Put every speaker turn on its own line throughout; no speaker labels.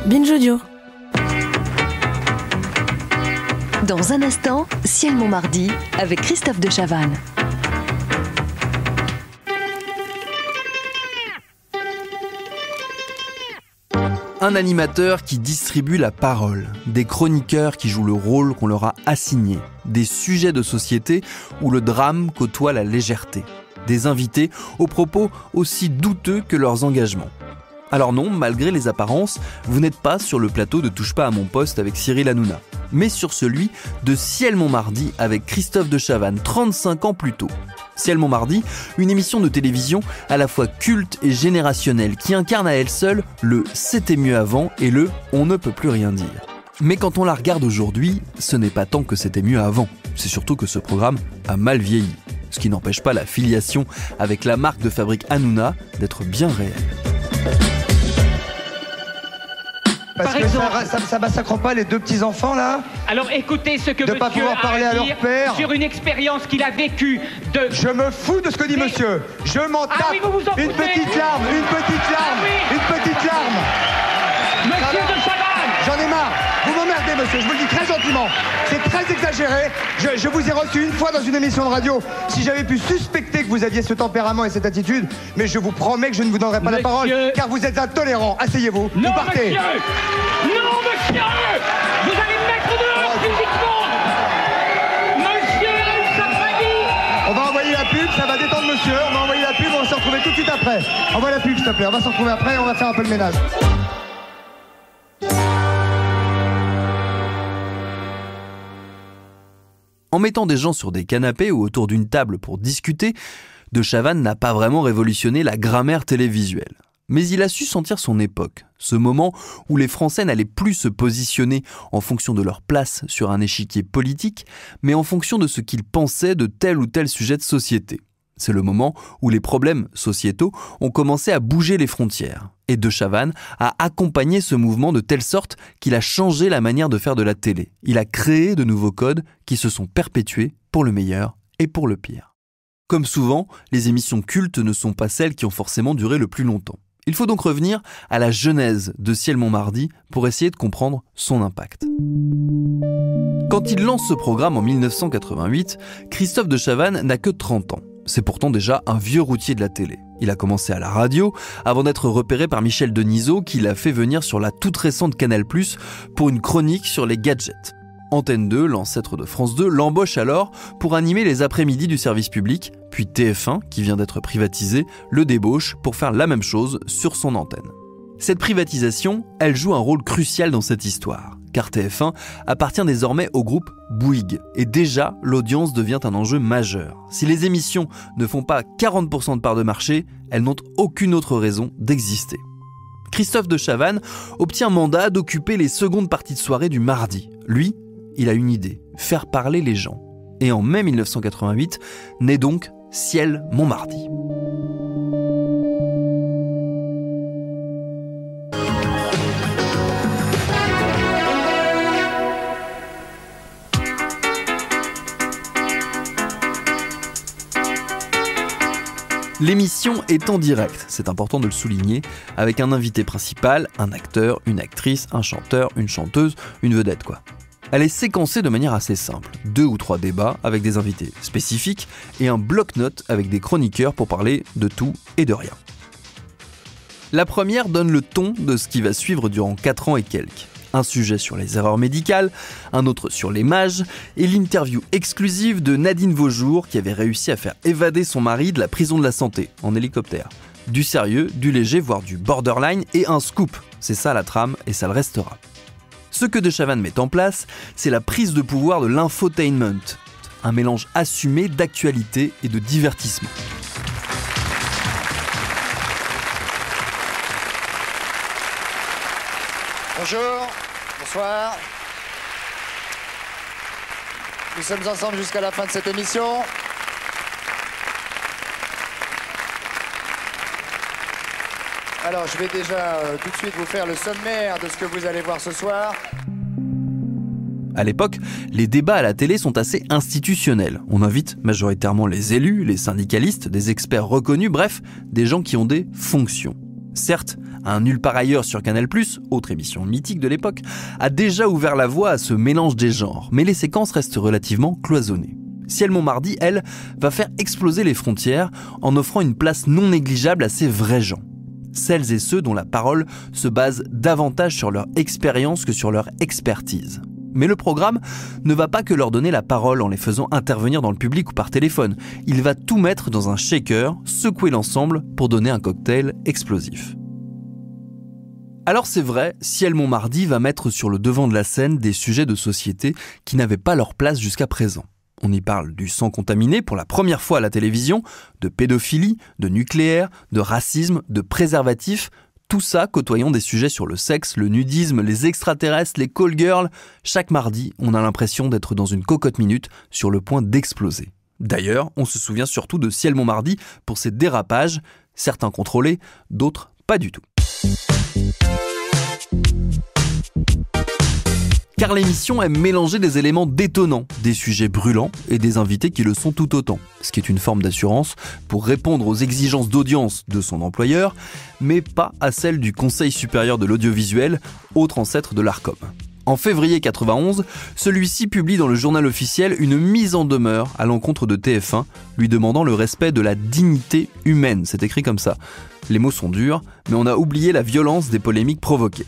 Binge Audio.
Dans un instant, Ciel Montmardi avec Christophe de Chavannes.
Un animateur qui distribue la parole, des chroniqueurs qui jouent le rôle qu'on leur a assigné, des sujets de société où le drame côtoie la légèreté, des invités aux propos aussi douteux que leurs engagements. Alors non, malgré les apparences, vous n'êtes pas sur le plateau de Touche pas à mon poste avec Cyril Hanouna, mais sur celui de Ciel Montmardi avec Christophe de Chavannes, 35 ans plus tôt. Ciel Montmardi, une émission de télévision à la fois culte et générationnelle qui incarne à elle seule le « c'était mieux avant » et le « on ne peut plus rien dire ». Mais quand on la regarde aujourd'hui, ce n'est pas tant que c'était mieux avant, c'est surtout que ce programme a mal vieilli. Ce qui n'empêche pas la filiation avec la marque de fabrique Hanouna d'être bien réelle.
Parce que ça massacre pas les deux petits-enfants là?
Alors écoutez ce que
de
monsieur
pas pouvoir parler à leur père
sur une expérience qu'il a vécue de...
Je me fous de ce que dit monsieur. Je m'en tape.
Ah oui, vous vous en
une
foutez.
petite larme, une petite larme,
Ah oui.
une petite larme.
Monsieur de Chavannes.
J'en ai marre. Vous m'emmerdez monsieur, je vous le dis très gentiment. C'est très exagéré. Je vous ai reçu une fois dans une émission de radio. Si j'avais pu suspecter que vous aviez ce tempérament et cette attitude, mais je vous promets que je ne vous donnerai pas la parole, car vous êtes intolérant. Asseyez-vous,
Non,
vous partez.
monsieur. Non, monsieur. Vous allez me mettre dehors physiquement. Monsieur Al-Safadi.
On va envoyer la pub, ça va détendre monsieur. On va envoyer la pub, on va se retrouver tout de suite après. Envoie la pub s'il te plaît, on va se retrouver après, on va faire un peu le ménage.
En mettant des gens sur des canapés ou autour d'une table pour discuter, de Chavannes n'a pas vraiment révolutionné la grammaire télévisuelle. Mais il a su sentir son époque, ce moment où les Français n'allaient plus se positionner en fonction de leur place sur un échiquier politique, mais en fonction de ce qu'ils pensaient de tel ou tel sujet de société. C'est le moment où les problèmes sociétaux ont commencé à bouger les frontières. Et de Chavannes a accompagné ce mouvement de telle sorte qu'il a changé la manière de faire de la télé. Il a créé de nouveaux codes qui se sont perpétués pour le meilleur et pour le pire. Comme souvent, les émissions cultes ne sont pas celles qui ont forcément duré le plus longtemps. Il faut donc revenir à la genèse de Ciel Montmardi pour essayer de comprendre son impact. Quand il lance ce programme en 1988, Christophe de Chavannes n'a que 30 ans. C'est pourtant déjà un vieux routier de la télé. Il a commencé à la radio avant d'être repéré par Michel Denisot qui l'a fait venir sur la toute récente Canal+ pour une chronique sur les gadgets. Antenne 2, l'ancêtre de France 2, l'embauche alors pour animer les après-midi du service public, puis TF1, qui vient d'être privatisé, le débauche pour faire la même chose sur son antenne. Cette privatisation, elle joue un rôle crucial dans cette histoire, car TF1 appartient désormais au groupe Bouygues, et déjà l'audience devient un enjeu majeur. Si les émissions ne font pas 40% de part de marché, elles n'ont aucune autre raison d'exister. Christophe de Chavannes obtient mandat d'occuper les secondes parties de soirée du mardi. Lui, il a une idée, faire parler les gens. Et en mai 1988, naît donc Ciel Montmardi. L'émission est en direct, c'est important de le souligner, avec un invité principal, un acteur, une actrice, un chanteur, une chanteuse, une vedette quoi. Elle est séquencée de manière assez simple, 2 ou 3 débats avec des invités spécifiques et un bloc-notes avec des chroniqueurs pour parler de tout et de rien. La première donne le ton de ce qui va suivre durant 4 ans et quelques. Un sujet sur les erreurs médicales, un autre sur les mages, et l'interview exclusive de Nadine Vaujour qui avait réussi à faire évader son mari de la prison de la santé, en hélicoptère. Du sérieux, du léger, voire du borderline, et un scoop. C'est ça la trame, et ça le restera. Ce que de Chavannes met en place, c'est la prise de pouvoir de l'infotainment, un mélange assumé d'actualité et de divertissement.
Bonjour, bonsoir. Nous sommes ensemble jusqu'à la fin de cette émission. Alors, je vais déjà tout de suite vous faire le sommaire de ce que vous allez voir ce soir.
À l'époque, les débats à la télé sont assez institutionnels. On invite majoritairement les élus, les syndicalistes, des experts reconnus, bref, des gens qui ont des fonctions. Certes, un Nulle part ailleurs sur Canal+, autre émission mythique de l'époque, a déjà ouvert la voie à ce mélange des genres, mais les séquences restent relativement cloisonnées. Ciel Montmardi, elle, va faire exploser les frontières en offrant une place non négligeable à ces vrais gens. Celles et ceux dont la parole se base davantage sur leur expérience que sur leur expertise. Mais le programme ne va pas que leur donner la parole en les faisant intervenir dans le public ou par téléphone. Il va tout mettre dans un shaker, secouer l'ensemble pour donner un cocktail explosif. Alors c'est vrai, Ciel Montmardi va mettre sur le devant de la scène des sujets de société qui n'avaient pas leur place jusqu'à présent. On y parle du sang contaminé pour la première fois à la télévision, de pédophilie, de nucléaire, de racisme, de préservatifs, tout ça côtoyant des sujets sur le sexe, le nudisme, les extraterrestres, les call girls. Chaque mardi, on a l'impression d'être dans une cocotte minute sur le point d'exploser. D'ailleurs, on se souvient surtout de Ciel Montmardi pour ses dérapages, certains contrôlés, d'autres pas du tout. Car l'émission aime mélanger des éléments détonnants, des sujets brûlants et des invités qui le sont tout autant, ce qui est une forme d'assurance pour répondre aux exigences d'audience de son employeur, mais pas à celles du Conseil supérieur de l'audiovisuel, autre ancêtre de l'Arcom. En février 91, celui-ci publie dans le journal officiel une mise en demeure à l'encontre de TF1, lui demandant le respect de la dignité humaine, c'est écrit comme ça. Les mots sont durs, mais on a oublié la violence des polémiques provoquées.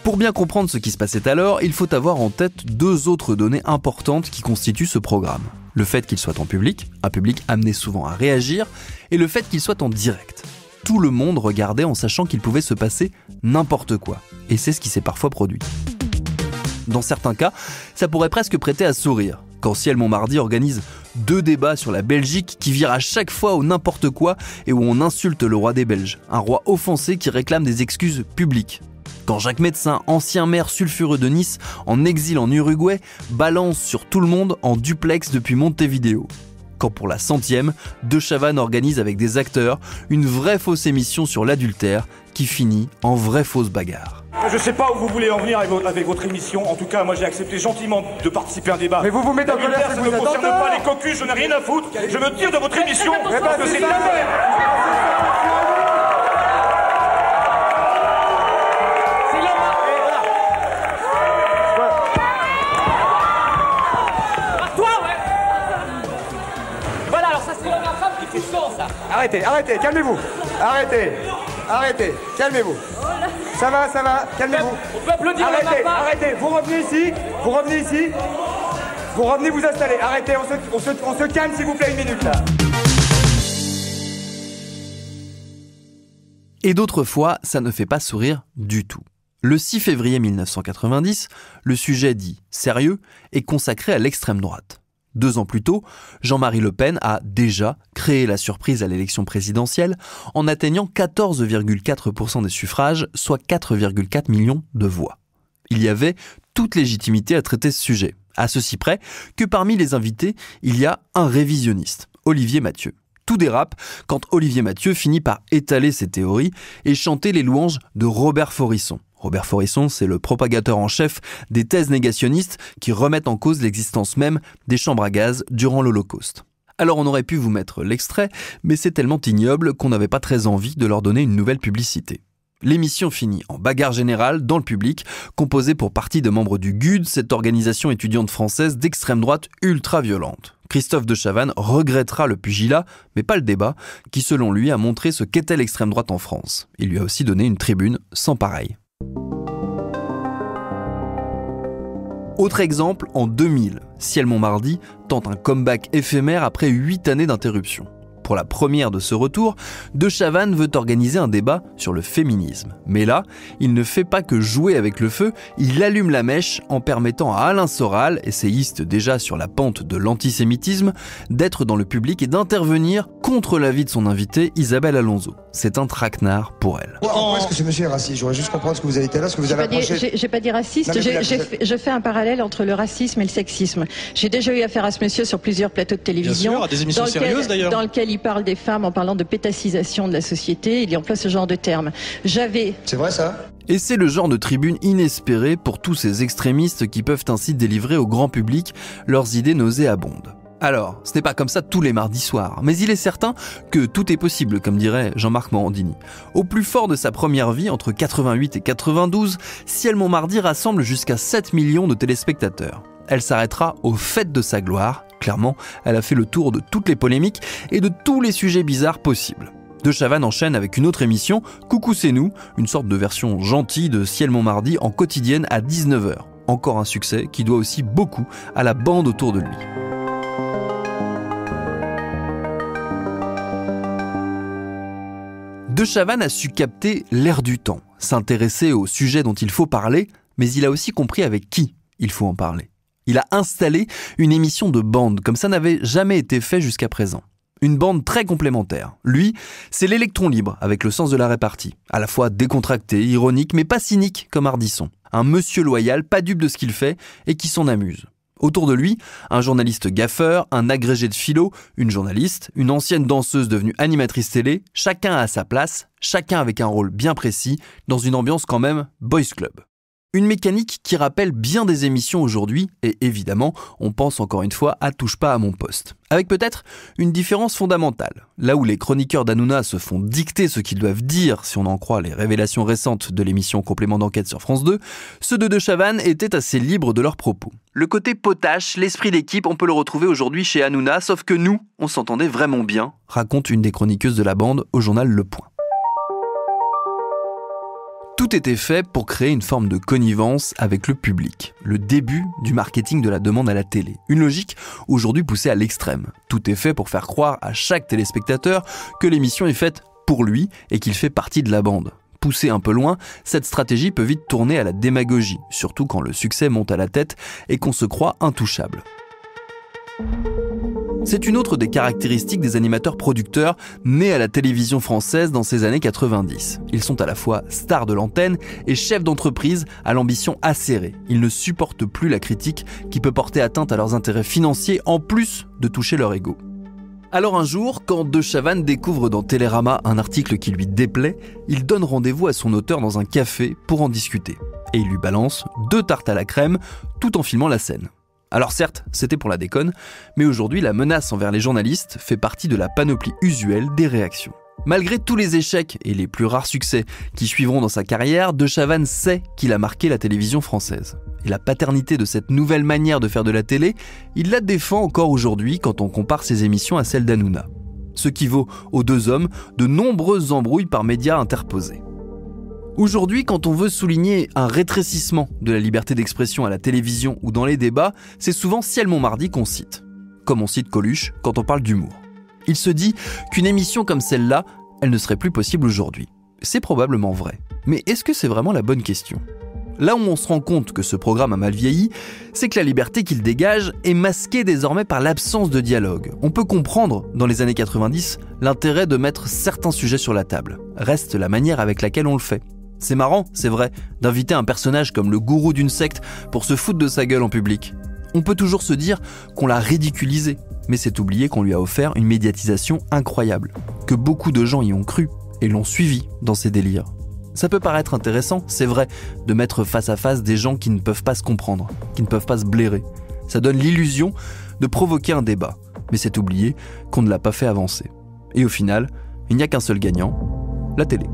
Pour bien comprendre ce qui se passait alors, il faut avoir en tête deux autres données importantes qui constituent ce programme. Le fait qu'il soit en public, un public amené souvent à réagir, et le fait qu'il soit en direct. Tout le monde regardait en sachant qu'il pouvait se passer n'importe quoi. Et c'est ce qui s'est parfois produit. Dans certains cas, ça pourrait presque prêter à sourire. Quand Ciel Montmardi organise 2 débats sur la Belgique qui virent à chaque fois au n'importe quoi et où on insulte le roi des Belges, un roi offensé qui réclame des excuses publiques. Quand Jacques Médecin, ancien maire sulfureux de Nice, en exil en Uruguay, balance sur tout le monde en duplex depuis Montevideo. Quand pour la 100e, De Chavannes organise avec des acteurs une vraie fausse émission sur l'adultère qui finit en vraie fausse bagarre.
Je sais pas où vous voulez en venir avec votre émission. En tout cas, moi j'ai accepté gentiment de participer à un débat.
Mais vous vous mettez en colère,
ça ne me concerne pas, les cocus, je n'ai rien à foutre. Je me tire de votre émission parce que c'est de la merde.
Arrêtez, calmez-vous. Arrêtez, calmez-vous. Ça va, calmez-vous.
On peut applaudir
Arrêtez, vous revenez ici. Vous revenez vous installer. Arrêtez, on se calme s'il vous plaît 1 minute là.
Et d'autres fois, ça ne fait pas sourire du tout. Le 6 février 1990, le sujet dit « sérieux » est consacré à l'extrême droite. 2 ans plus tôt, Jean-Marie Le Pen a déjà créé la surprise à l'élection présidentielle en atteignant 14,4% des suffrages, soit 4,4 millions de voix. Il y avait toute légitimité à traiter ce sujet, à ceci près que parmi les invités, il y a un révisionniste, Olivier Mathieu. Tout dérape quand Olivier Mathieu finit par étaler ses théories et chanter les louanges de Robert Forisson. Robert Forisson, c'est le propagateur en chef des thèses négationnistes qui remettent en cause l'existence même des chambres à gaz durant l'Holocauste. Alors on aurait pu vous mettre l'extrait, mais c'est tellement ignoble qu'on n'avait pas très envie de leur donner une nouvelle publicité. L'émission finit en bagarre générale dans le public, composée pour partie de membres du GUD, cette organisation étudiante française d'extrême droite ultra-violente. Christophe de Chavannes regrettera le pugilat, mais pas le débat, qui selon lui a montré ce qu'était l'extrême droite en France. Il lui a aussi donné une tribune sans pareil. Autre exemple, en 2000, Ciel Montmardi tente un comeback éphémère après 8 années d'interruption. Pour la première de ce retour, De Chavannes veut organiser un débat sur le féminisme. Mais là, il ne fait pas que jouer avec le feu, il allume la mèche en permettant à Alain Soral, essayiste déjà sur la pente de l'antisémitisme, d'être dans le public et d'intervenir contre l'avis de son invitée Isabelle Alonso. C'est un traquenard pour elle.
Pourquoi est-ce que ce monsieur est raciste? J'aurais juste comprendre ce que vous avez été là, ce que vous avez approché.
J'ai pas dit raciste, je fais un parallèle entre le racisme et le sexisme. J'ai déjà eu affaire à ce monsieur sur plusieurs plateaux de télévision.
Bien sûr, à des émissions sérieuses d'ailleurs.
Dans lequel il parle des femmes en parlant de pétacisation de la société, il emploie ce genre de termes.
C'est vrai ça?
Et c'est le genre de tribune inespérée pour tous ces extrémistes qui peuvent ainsi délivrer au grand public leurs idées nauséabondes. Alors, ce n'est pas comme ça tous les mardis soirs, mais il est certain que tout est possible, comme dirait Jean-Marc Morandini. Au plus fort de sa première vie, entre 88 et 92, Ciel mon mardi rassemble jusqu'à 7 millions de téléspectateurs. Elle s'arrêtera au faîte de sa gloire. Clairement, elle a fait le tour de toutes les polémiques et de tous les sujets bizarres possibles. De Chavannes enchaîne avec une autre émission, Coucou c'est nous, une sorte de version gentille de Ciel mon mardi en quotidienne à 19h. Encore un succès qui doit aussi beaucoup à la bande autour de lui. De Chavannes a su capter l'air du temps, s'intéresser aux sujets dont il faut parler, mais il a aussi compris avec qui il faut en parler. Il a installé une émission de bande, comme ça n'avait jamais été fait jusqu'à présent. Une bande très complémentaire. Lui, c'est l'électron libre, avec le sens de la répartie. À la fois décontracté, ironique, mais pas cynique comme Ardisson. Un monsieur loyal, pas dupe de ce qu'il fait, et qui s'en amuse. Autour de lui, un journaliste gaffeur, un agrégé de philo, une journaliste, une ancienne danseuse devenue animatrice télé, chacun à sa place, chacun avec un rôle bien précis, dans une ambiance quand même boys club. Une mécanique qui rappelle bien des émissions aujourd'hui, et évidemment, on pense encore une fois à Touche pas à mon poste. Avec peut-être une différence fondamentale. Là où les chroniqueurs d'Hanouna se font dicter ce qu'ils doivent dire, si on en croit les révélations récentes de l'émission Complément d'enquête sur France 2, ceux de Chavannes étaient assez libres de leurs propos. Le côté potache, l'esprit d'équipe, on peut le retrouver aujourd'hui chez Hanouna, sauf que nous, on s'entendait vraiment bien, raconte une des chroniqueuses de la bande au journal Le Point. Tout était fait pour créer une forme de connivence avec le public, le début du marketing de la demande à la télé. Une logique aujourd'hui poussée à l'extrême. Tout est fait pour faire croire à chaque téléspectateur que l'émission est faite pour lui et qu'il fait partie de la bande. Poussée un peu loin, cette stratégie peut vite tourner à la démagogie, surtout quand le succès monte à la tête et qu'on se croit intouchable. C'est une autre des caractéristiques des animateurs producteurs nés à la télévision française dans ces années 90. Ils sont à la fois stars de l'antenne et chefs d'entreprise à l'ambition acérée. Ils ne supportent plus la critique qui peut porter atteinte à leurs intérêts financiers en plus de toucher leur ego. Alors un jour, quand De Chavannes découvre dans Télérama un article qui lui déplaît, il donne rendez-vous à son auteur dans un café pour en discuter. Et il lui balance 2 tartes à la crème tout en filmant la scène. Alors certes, c'était pour la déconne, mais aujourd'hui la menace envers les journalistes fait partie de la panoplie usuelle des réactions. Malgré tous les échecs et les plus rares succès qui suivront dans sa carrière, De Chavannes sait qu'il a marqué la télévision française. Et la paternité de cette nouvelle manière de faire de la télé, il la défend encore aujourd'hui quand on compare ses émissions à celles d'Hanouna. Ce qui vaut aux 2 hommes de nombreuses embrouilles par médias interposés. Aujourd'hui, quand on veut souligner un rétrécissement de la liberté d'expression à la télévision ou dans les débats, c'est souvent Ciel mon mardi qu'on cite. Comme on cite Coluche quand on parle d'humour. Il se dit qu'une émission comme celle-là, elle ne serait plus possible aujourd'hui. C'est probablement vrai. Mais est-ce que c'est vraiment la bonne question ? Là où on se rend compte que ce programme a mal vieilli, c'est que la liberté qu'il dégage est masquée désormais par l'absence de dialogue. On peut comprendre, dans les années 90, l'intérêt de mettre certains sujets sur la table. Reste la manière avec laquelle on le fait. C'est marrant, c'est vrai, d'inviter un personnage comme le gourou d'une secte pour se foutre de sa gueule en public. On peut toujours se dire qu'on l'a ridiculisé, mais c'est oublier qu'on lui a offert une médiatisation incroyable, que beaucoup de gens y ont cru et l'ont suivi dans ses délires. Ça peut paraître intéressant, c'est vrai, de mettre face à face des gens qui ne peuvent pas se comprendre, qui ne peuvent pas se blairer. Ça donne l'illusion de provoquer un débat, mais c'est oublier qu'on ne l'a pas fait avancer. Et au final, il n'y a qu'un seul gagnant, la télé.